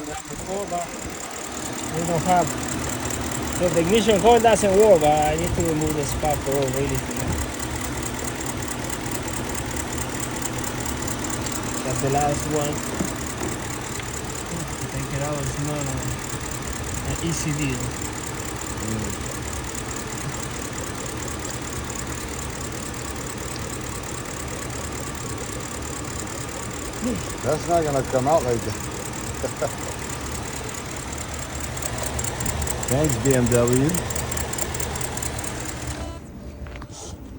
before, but we don't have. So the ignition coil doesn't work, but I need to remove the spark plug really to know. That's the last one. To take it out is not an easy deal. That's not gonna come out like that. Thanks, BMW.